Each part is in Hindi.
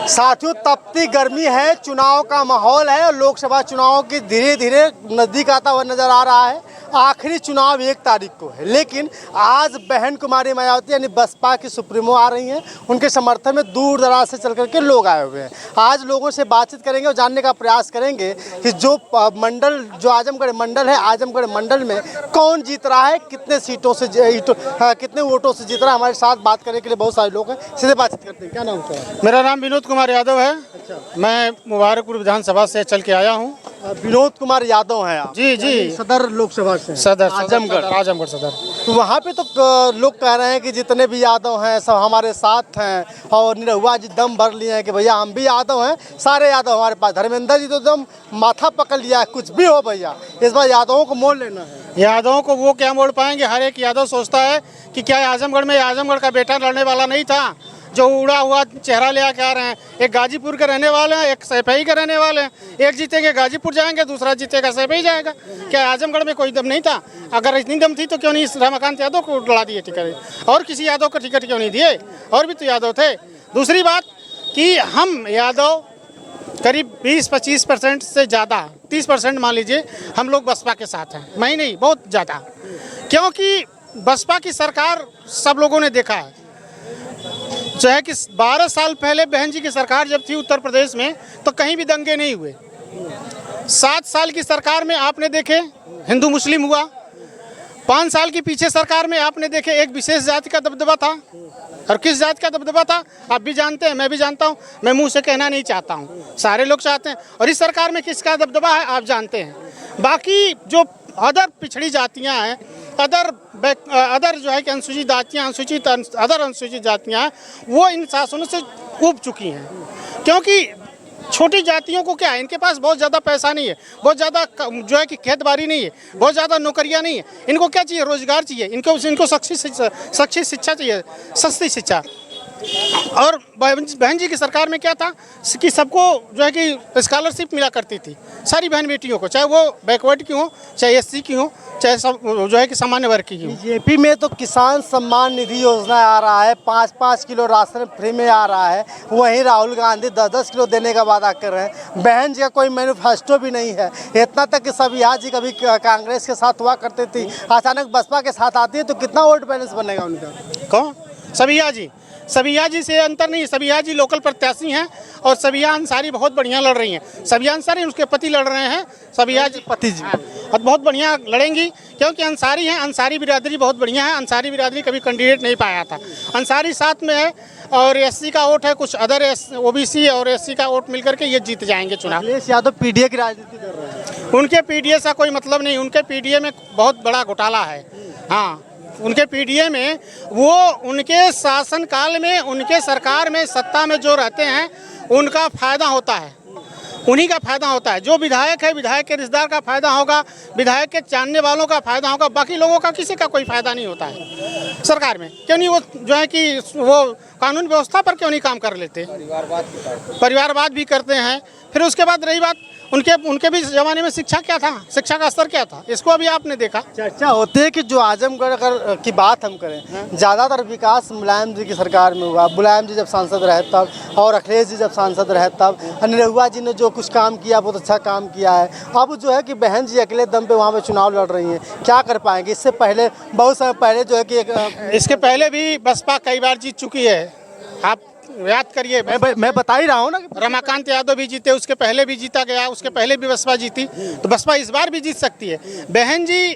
साथियों, तपती गर्मी है, चुनाव का माहौल है और लोकसभा चुनाव की धीरे धीरे नज़दीक आता हुआ नजर आ रहा है। आखिरी चुनाव 1 तारीख को है, लेकिन आज बहन कुमारी मायावती यानी बसपा की सुप्रीमो आ रही हैं। उनके समर्थन में दूर दराज से चल करके लोग आए हुए हैं। आज लोगों से बातचीत करेंगे और जानने का प्रयास करेंगे कि जो आजमगढ़ मंडल है, आजमगढ़ मंडल में कौन जीत रहा है, कितने सीटों से कितने वोटों से जीत रहा है। हमारे साथ बात करने के लिए बहुत सारे लोग हैं, सीधे बातचीत करते हैं। क्या नाम है? मेरा नाम विनोद कुमार यादव है। अच्छा, मैं मुबारकपुर विधानसभा से चल के आया हूँ। विनोद कुमार यादव हैं आप? जी जी, सदर लोकसभा से। सदर आजमगढ़ सदर। तो वहाँ पे तो लोग कह रहे हैं कि जितने भी यादव हैं सब हमारे साथ हैं और निरहुआ जी दम भर लिए हैं कि भैया हम भी यादव हैं, सारे यादव हमारे पास। धर्मेंद्र जी तो एकदम माथा पकड़ लिया है, कुछ भी हो भैया इस बार यादवों को मोड़ लेना है। यादवों को वो क्या मोड़ पाएंगे? हर एक यादव सोचता है कि क्या आजमगढ़ का बेटा लड़ने वाला नहीं था जो उड़ा हुआ चेहरा ले आके आ रहे हैं। एक गाजीपुर के रहने वाले हैं, एक सैफई के रहने वाले हैं। एक जीतेंगे गाजीपुर जाएंगे, दूसरा जीतेगा सैफई जाएगा। क्या आजमगढ़ में कोई दम नहीं था? अगर इतनी दम थी तो क्यों नहीं रमाकांत यादव को लड़ा दिए टिकट, और किसी यादव को टिकट क्यों नहीं दिए? और भी तो यादव थे। दूसरी बात कि हम यादव करीब 20-25% से ज़्यादा 30% मान लीजिए हम लोग बसपा के साथ हैं। मैं ही नहीं, बहुत ज़्यादा, क्योंकि बसपा की सरकार सब लोगों ने देखा है। जो है कि 12 साल पहले बहन जी की सरकार जब थी उत्तर प्रदेश में तो कहीं भी दंगे नहीं हुए। 7 साल की सरकार में आपने देखे हिंदू मुस्लिम हुआ। 5 साल की पीछे सरकार में आपने देखे एक विशेष जाति का दबदबा था। और किस जाति का दबदबा था आप भी जानते हैं, मैं भी जानता हूं। मैं मुंह से कहना नहीं चाहता हूं, सारे लोग चाहते हैं। और इस सरकार में किसका दबदबा है आप जानते हैं। बाकी जो अदर पिछड़ी जातियां हैं, अदर जो है कि अनुसूचित जातियाँ, अनुसूचित जातियाँ, वो इन शासनों से ऊब चुकी हैं। क्योंकि छोटी जातियों को क्या है, इनके पास बहुत ज़्यादा पैसा नहीं है, बहुत ज़्यादा जो है कि खेत बाड़ी नहीं है, बहुत ज़्यादा नौकरियां नहीं है। इनको क्या चाहिए? रोजगार चाहिए। इनको शैक्षिक शिक्षा चाहिए, सस्ती शिक्षा। और बहन जी की सरकार में क्या था कि सबको जो है कि स्कॉलरशिप मिला करती थी सारी बहन बेटियों को, चाहे वो बैकवर्ड की हो, चाहे SC की हो, चाहे सब जो है कि सामान्य वर्ग की हो। बीजेपी में तो किसान सम्मान निधि योजना आ रहा है, 5-5 किलो राशन फ्री में आ रहा है। वहीं राहुल गांधी 10-10 किलो देने का वादा कर रहे हैं। बहन जी का कोई मैनिफेस्टो भी नहीं है। इतना तक कि सबिया जी कभी कांग्रेस के साथ हुआ करती थी, अचानक बसपा के साथ आती है तो कितना वोट बैलेंस बनेगा उनका? कौन? सबिया जी से अंतर नहीं। सबिया जी लोकल प्रत्याशी हैं और सबिया अंसारी बहुत बढ़िया लड़ रही हैं। सबिया अंसारी उसके पति लड़ रहे हैं, सबिया जी पति जी और बहुत बढ़िया लड़ेंगी, क्योंकि अंसारी हैं। अंसारी बिरादरी बहुत बढ़िया है। अंसारी बिरादरी कभी कैंडिडेट नहीं पाया था, अंसारी साथ में है। और SC का वोट है, कुछ अदर OBC और SC का वोट मिलकर के ये जीत जाएंगे चुनाव। अखिलेश यादव PDA की राजनीति कर रहे हैं। उनके PDA से कोई मतलब नहीं। उनके PDA में बहुत बड़ा घोटाला है। हाँ, उनके PDA में वो उनके शासनकाल में, उनके सरकार में, सत्ता में जो रहते हैं उनका फायदा होता है, उन्हीं का फायदा होता है। जो विधायक है, विधायक के रिश्तेदार का फायदा होगा, विधायक के जानने वालों का फायदा होगा, बाकी लोगों का किसी का कोई फायदा नहीं होता है सरकार में। क्यों नहीं वो जो है कि वो कानून व्यवस्था पर क्यों नहीं काम कर लेते? परिवारवाद भी करते हैं। फिर उसके बाद रही बात उनके भी ज़माने में शिक्षा क्या था, शिक्षा का स्तर क्या था, इसको अभी आपने देखा। चर्चा होती है कि जो आजमगढ़ अगर की बात हम करें, ज़्यादातर विकास मुलायम जी की सरकार में हुआ। मुलायम जी जब सांसद रहे तब, और अखिलेश जी जब सांसद रहे तब। निरहुआ जी ने जो कुछ काम किया बहुत अच्छा काम किया है। अब जो है कि बहन जी अकेले दम पे वहाँ पे चुनाव लड़ रही हैं, क्या कर पाएंगे? इससे पहले बहुत समय पहले जो है कि इसके पहले भी बसपा कई बार जीत चुकी है, आप याद करिए। मैं बता ही रहा हूँ ना कि रमाकांत यादव भी जीते, उसके पहले भी जीता गया, उसके पहले भी बसपा जीती, तो बसपा इस बार भी जीत सकती है। बहन जी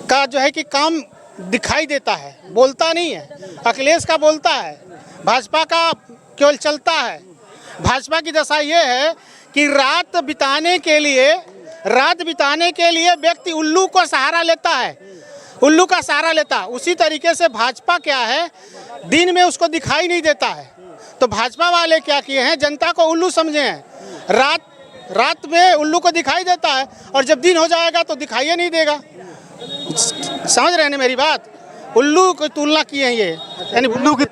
का जो है कि काम दिखाई देता है, बोलता नहीं है। अखिलेश का बोलता है, भाजपा का केवल चलता है। भाजपा की दशा ये है कि रात बिताने के लिए व्यक्ति उल्लू को सहारा लेता है, उल्लू का सहारा लेता। उसी तरीके से भाजपा क्या है, दिन में उसको दिखाई नहीं देता है। तो भाजपा वाले क्या किए हैं, जनता को उल्लू समझे हैं। रात में उल्लू को दिखाई देता है और जब दिन हो जाएगा तो दिखाई नहीं देगा। समझ रहे हैं मेरी बात? उल्लू की तुलना की है ये, यानी उल्लू की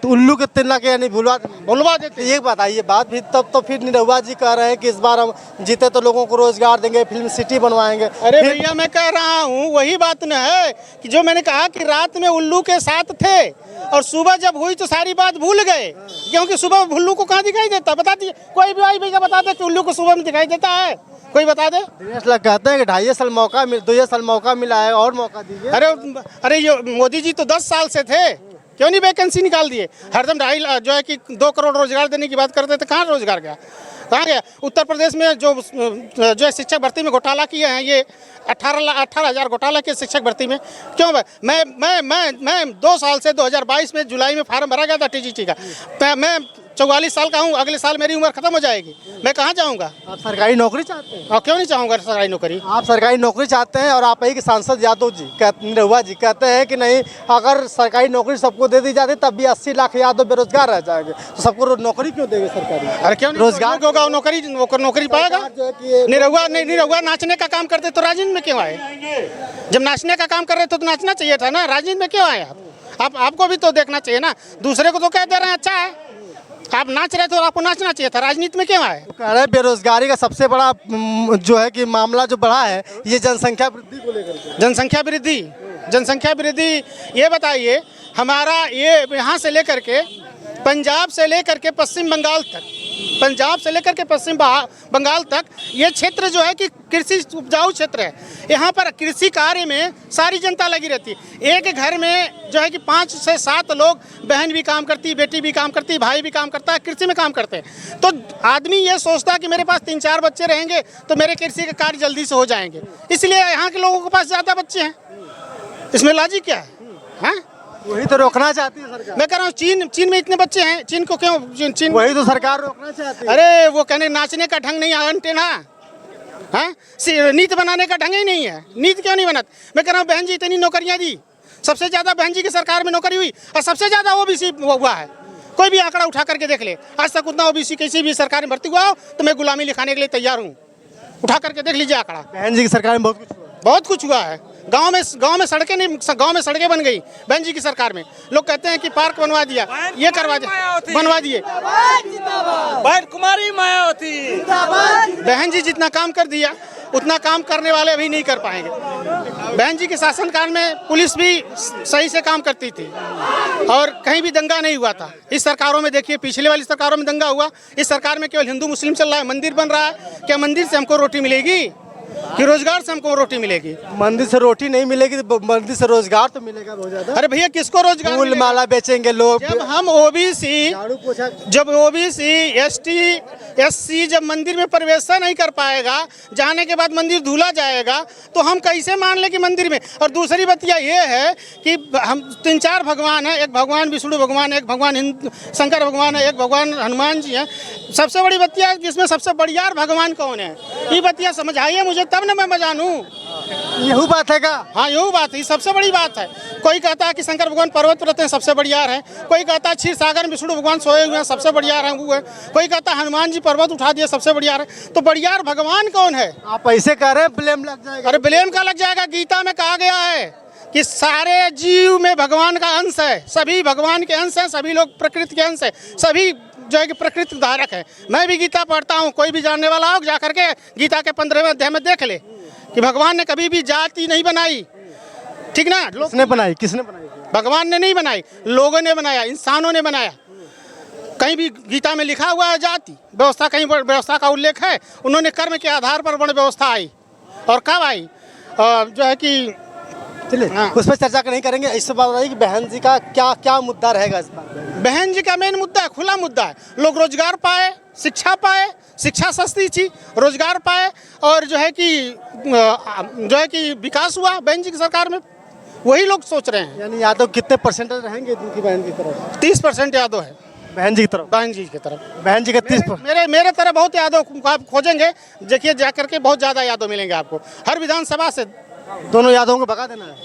तुलना के यानी भुलवा देते। ये बताइए बात भी, तब तो फिर निरहुआ जी कह रहे हैं कि इस बार हम जीते तो लोगों को रोजगार देंगे, फिल्म सिटी बनवाएंगे। अरे भैया मैं कह रहा हूँ वही बात न है कि जो मैंने कहा कि रात में उल्लू के साथ थे और सुबह जब हुई तो सारी बात भूल गए, क्योंकि सुबह उल्लू को कहाँ दिखाई देता, बता दिए कोई भी आई भैया बता दे कि उल्लू को सुबह में दिखाई देता है, कोई बता दे। दिनेश लाल कहते हैं कि 2.5 साल मौका 2 साल मौका मिला है और मौका दीजिए। अरे ये मोदी जी तो 10 साल से थे, क्यों नहीं वैकेंसी निकाल दिए? हरदम 2.5 जो है कि 2 करोड़ रोजगार देने की बात करते थे, कहाँ रोजगार गया, कहाँ गया? उत्तर प्रदेश में जो है शिक्षक भर्ती में घोटाला किए हैं, ये 18,000 घोटाला किए शिक्षक भर्ती में, क्यों? मैं 2 साल से 2022 में जुलाई में फार्म भरा गया था टीजीटी का। मैं 44 साल का हूँ, अगले साल मेरी उम्र खत्म हो जाएगी, मैं कहाँ जाऊँगा? आप सरकारी नौकरी चाहते हैं? और क्यों नहीं चाहूँगा सरकारी नौकरी? आप सरकारी नौकरी चाहते हैं और आप ही के सांसद यादव जी निरहुआ जी कहते हैं कि नहीं, अगर सरकारी नौकरी सबको दे दी जाती तब भी 80 लाख यादव बेरोजगार रह जाएंगे, तो सबको नौकरी क्यों देंगे सरकारी? अरे क्यों नहीं? रोजगार होगा, नौकरी पाएगा। निरहुआ नाचने का काम करते तो राजनीति में क्यों आए? जब नाचने का काम कर रहे थे तो नाचना चाहिए था ना, राजनीति में क्यों आए आप? आपको भी तो देखना चाहिए ना, दूसरे को तो कह दे रहे हैं अच्छा है, आप नाच रहे थे और आपको नाचना चाहिए था, राजनीति में क्यों आए? कह रहे बेरोजगारी का सबसे बड़ा जो है कि मामला जो बढ़ा है ये जनसंख्या वृद्धि को लेकर। जनसंख्या वृद्धि ये बताइए, हमारा ये यहाँ से लेकर के पंजाब से लेकर के पश्चिम बंगाल तक, पंजाब से लेकर के पश्चिम बंगाल तक ये क्षेत्र जो है कि कृषि उपजाऊ क्षेत्र है। यहाँ पर कृषि कार्य में सारी जनता लगी रहती है। एक घर में जो है कि 5 से 7 लोग, बहन भी काम करती, बेटी भी काम करती, भाई भी काम करता है, कृषि में काम करते हैं। तो आदमी ये सोचता है कि मेरे पास 3-4 बच्चे रहेंगे तो मेरे कृषि के कार्य जल्दी से हो जाएंगे, इसलिए यहाँ के लोगों के पास ज़्यादा बच्चे हैं। इसमें लॉजिक क्या है? वही तो रोकना चाहती है सरकार। मैं कह रहा हूँ चीन में इतने बच्चे हैं, चीन को क्यों? चीन वही तो सरकार रोकना चाहती है। अरे वो कहने नाचने का ढंग नहीं है ना, हाँ, नीति बनाने का ढंग ही नहीं है। नीति क्यों नहीं बनत? मैं कह रहा हूँ बहन जी इतनी नौकरियाँ दी, सबसे ज़्यादा बहन जी की सरकार में नौकरी हुई और सबसे ज़्यादा ओबीसी हुआ है। कोई भी आंकड़ा उठा करके देख ले, आज तक उतना ओबीसी किसी भी सरकार में भर्ती हुआ हो तो मैं गुलामी लिखाने के लिए तैयार हूँ। उठा करके देख लीजिए आंकड़ा। बहन जी की सरकार में बहुत कुछ हुआ है। गांव में सड़कें बन गई बहन जी की सरकार में। लोग कहते हैं कि पार्क बनवा दिया, ये करवा दिया, बनवा दिए। कुमारी मायावती बहन जी जितना काम कर दिया उतना काम करने वाले अभी नहीं कर पाएंगे। बहन जी के शासनकाल में पुलिस भी सही से काम करती थी और कहीं भी दंगा नहीं हुआ था। इस सरकारों में देखिए, पिछले वाली सरकारों में दंगा हुआ, इस सरकार में केवल हिंदू मुस्लिम चल रहा है। मंदिर बन रहा है, क्या मंदिर से हमको रोटी मिलेगी कि रोजगार से हमको रोटी मिलेगी? मंदिर से रोटी नहीं मिलेगी, मंदिर से रोजगार तो मिलेगा बहुत ज्यादा। अरे भैया किसको रोजगार? फूल माला बेचेंगे लोग। जब ओबीसी एसटी एससी जब मंदिर में प्रवेश नहीं कर पाएगा, जाने के बाद मंदिर धुला जाएगा, तो हम कैसे मान ले कि मंदिर में? और दूसरी बतिया ये है कि हम 3-4 भगवान हैं, एक भगवान विष्णु भगवान है, एक भगवान शंकर भगवान है, एक भगवान हनुमान जी हैं। सबसे बड़ी बतिया इसमें सबसे बढ़ियार भगवान कौन है? ये बतिया समझाइए मुझे, तब न मैं जानूं। यही बात है का? हाँ यही बात है, सबसे बड़ी बात है। कोई कहता है कि शंकर भगवान पर्वत पर रहते हैं, सबसे बढ़ियार है। कोई कहता है क्षीर सागर में विष्णु भगवान सोए हुए हैं, सबसे बढ़ियार है वो है। कोई कहता है हनुमान जी पर्वत उठा दिया, सबसे बढ़ियार है। तो बढ़ियार भगवान कौन है? आप ऐसे कह रहे हैं, ब्लेम लग जाएगा। अरे ब्लेम का लग जाएगा? गीता में कहा गया है कि सारे जीव में भगवान का अंश है, सभी भगवान के अंश हैं, सभी लोग प्रकृति के अंश है, सभी जो है कि प्रकृति धारक है। मैं भी गीता पढ़ता हूँ, कोई भी जानने वाला हो जा करके गीता के 15वें अध्याय में देख ले कि भगवान ने कभी भी जाति नहीं बनाई, ठीक ना? किसने बनाई? भगवान ने नहीं बनाई, लोगों ने बनाया, इंसानों ने बनाया। कहीं भी गीता में लिखा हुआ है जाति व्यवस्था, कहीं व्यवस्था का उल्लेख है? उन्होंने कर्म के आधार पर वर्ण व्यवस्था आई, और कब आई? जो है कि उस पर चर्चा नहीं करेंगे। इससे बात बताइए कि बहन जी का क्या मुद्दा रहेगा इस बात में? बहन जी का मेन मुद्दा है, खुला मुद्दा है, लोग रोजगार पाए, शिक्षा पाए, शिक्षा सस्ती थी, रोजगार पाए, और जो है कि विकास हुआ बहन जी की सरकार में, वही लोग सोच रहे हैं। यानी यादव कितने परसेंटेज रहेंगे इनकी बहन की तरफ? 30% यादव है बहन जी की तरफ। बहन जी की तरफ बहन जी का 30%। मेरे तरह बहुत यादव आप खोजेंगे, देखिए जाकर के बहुत ज़्यादा यादव मिलेंगे आपको हर विधानसभा से। दोनों यादवों को भगा देना है?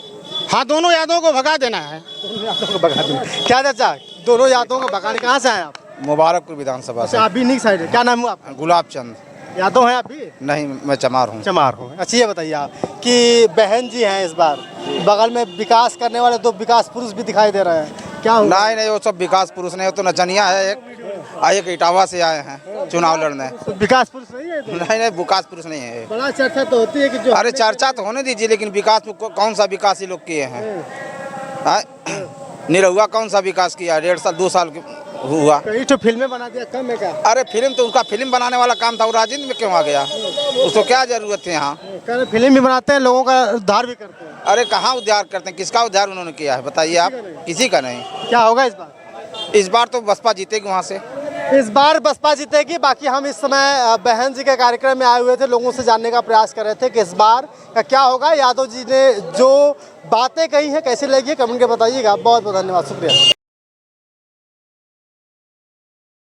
हाँ, दोनों यादवों को भगा देना है। दोनों यादवों को भगा देना। क्या चाचा, दोनों यादवों को भगाने? कहाँ से आए आप? मुबारकपुर विधानसभा से। आप भी नहीं साइड है, क्या नाम हुआ आपका? गुलाब चंद। यादव हैं आप भी? नहीं, मैं चमार हूँ। चमार हो। अच्छा ये बताइए आप कि बहन जी हैं इस बार, बगल में विकास करने वाले दो विकास पुरुष भी दिखाई दे रहे हैं, क्या हुआ? नहीं नहीं, वो सब विकास पुरुष नहीं, वो तो नचनिया है एक इटावा से आए हैं चुनाव लड़ने। तो विकास पुरुष नहीं है तो? नहीं नहीं, विकास पुरुष नहीं है। बड़ा चर्चा तो होती है कि जो अरे चर्चा तो होने दीजिए, लेकिन विकास कौन सा विकास ये लोग किए हैं? निरहुआ कौन सा विकास किया? 1.5 साल 2 साल हुआ। कई तो फिल्में बना दिया, कम है क्या? अरे फिल्म तो उनका फिल्म बनाने वाला काम था, वो राजनीति में क्यों आ गया? उसको क्या जरूरत है यहाँ? फिल्म भी बनाते हैं, लोगों का उद्धार भी करते हैं। अरे कहाँ उद्धार करते हैं? किसका उद्धार उन्होंने किया है बताइए आप? किसी का नहीं। क्या होगा इस बार? इस बार तो बसपा जीतेगी वहाँ से। इस बार बसपा जीतेगी। बाकी हम इस समय बहन जी के कार्यक्रम में आए हुए थे, लोगों से जानने का प्रयास कर रहे थे कि इस बार का क्या होगा। यादव जी ने जो बातें कही हैं कैसी लगी है कमेंट के बताइएगा। बहुत बहुत धन्यवाद, शुक्रिया।